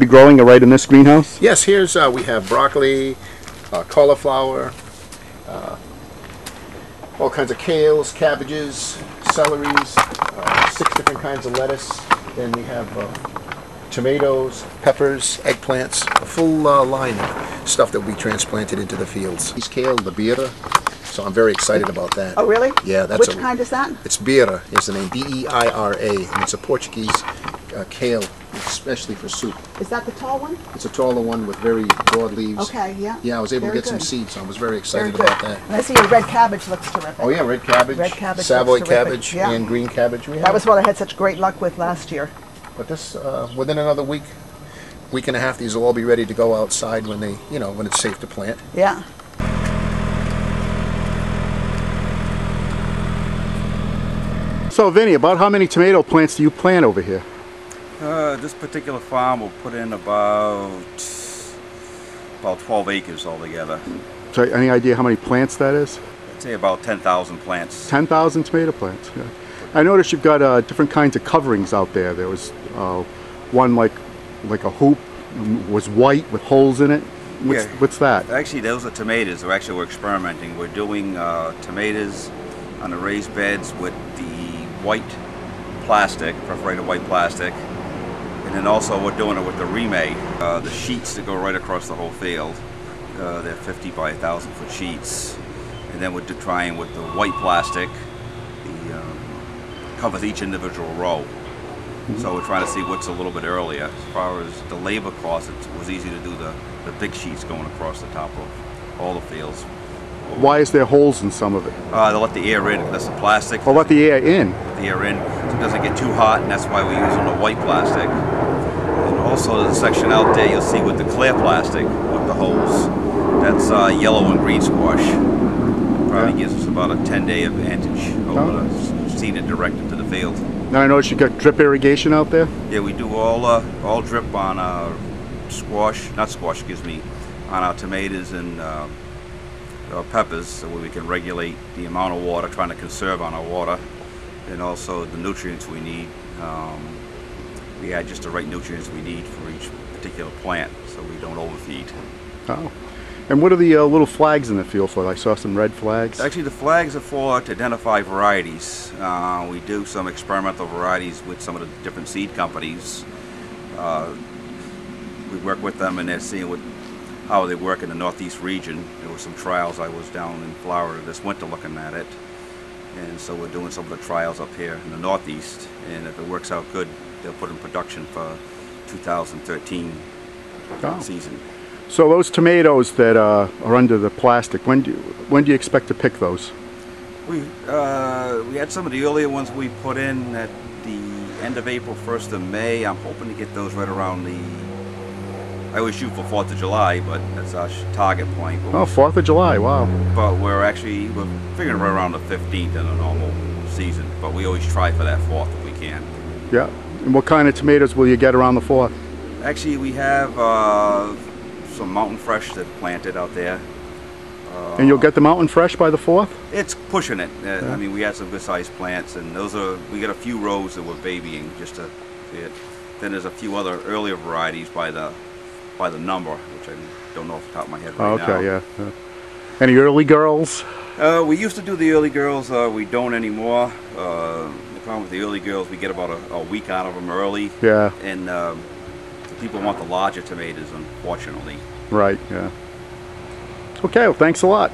Be growing it right in this greenhouse? Yes, here's we have broccoli, cauliflower, all kinds of kales, cabbages, celeries, 6 different kinds of lettuce. Then we have tomatoes, peppers, eggplants, a full line of stuff that we transplanted into the fields. These kale, the beira, so I'm very excited about that. Oh, really? Yeah, that's Which kind is that? It's beira is the name, B-E-I-R-A, and it's a Portuguese kale, especially for soup. Is that the tall one? It's a taller one with very broad leaves. Okay, yeah. Yeah, I was able to get some seeds, so I was very excited about that. And I see your red cabbage looks terrific. Oh yeah, red cabbage, Savoy cabbage, and green cabbage. That was what I had such great luck with last year. But this, within another week and a half, these will all be ready to go outside when they, when it's safe to plant. Yeah. So Vinny, about how many tomato plants do you plant over here? This particular farm will put in about 12 acres altogether. So any idea how many plants that is? I'd say about 10,000 plants. 10,000 tomato plants, yeah. I noticed you've got different kinds of coverings out there. There was one like a hoop, was white with holes in it. What's that? Actually, those are tomatoes. We're experimenting. We're doing tomatoes on the raised beds with the white plastic, perforated white plastic, and then also we're doing it with the remade, the sheets that go right across the whole field. They're 50 by 1,000 foot sheets, and then we're trying with the white plastic, covers each individual row. So we're trying to see what's a little bit earlier. As far as the labor cost, it was easy to do the big sheets going across the top of all the fields. Why is there holes in some of it? They let the air in. That's the plastic. Oh, let the air in. The air in, so it doesn't get too hot, and that's why we're using the white plastic. And also there's a section out there you'll see with the clear plastic with the holes. That's yellow and green squash. Probably gives us about a 10-day advantage over the seeded direct into the field. Now I noticed you got drip irrigation out there? Yeah, we do all drip on our on our tomatoes and peppers, so we can regulate the amount of water, trying to conserve on our water, and also the nutrients we need. We add just the right nutrients we need for each particular plant, so we don't overfeed. Oh. And what are the little flags in the field for? I saw some red flags. Actually, the flags are for to identify varieties. We do some experimental varieties with some of the different seed companies. We work with them and they're seeing how they work in the Northeast region. There were some trials. I was down in Florida this winter looking at it. And so we're doing some of the trials up here in the Northeast. And if it works out good, they'll put in production for 2013 season. So those tomatoes that are under the plastic, when do you expect to pick those? We had some of the earlier ones we put in at the end of April, 1st of May. I'm hoping to get those right around I always shoot for 4th of July, but that's our target point. Oh, 4th of July, wow. But we're figuring right around the 15th in a normal season, but we always try for that 4th if we can. Yeah, and what kind of tomatoes will you get around the 4th? Actually, we have some Mountain Fresh that's planted out there. And you'll get the Mountain Fresh by the 4th? It's pushing it. I mean, we had some good sized plants, and we got a few rows that we're babying just to see it. Then there's a few other earlier varieties by the number, which I don't know off the top of my head right now. Okay, yeah. Any early girls? We used to do the early girls. We don't anymore. The problem with the early girls, we get about a week out of them early. Yeah. And people want the larger tomatoes, unfortunately. Right, yeah. Okay, well, thanks a lot.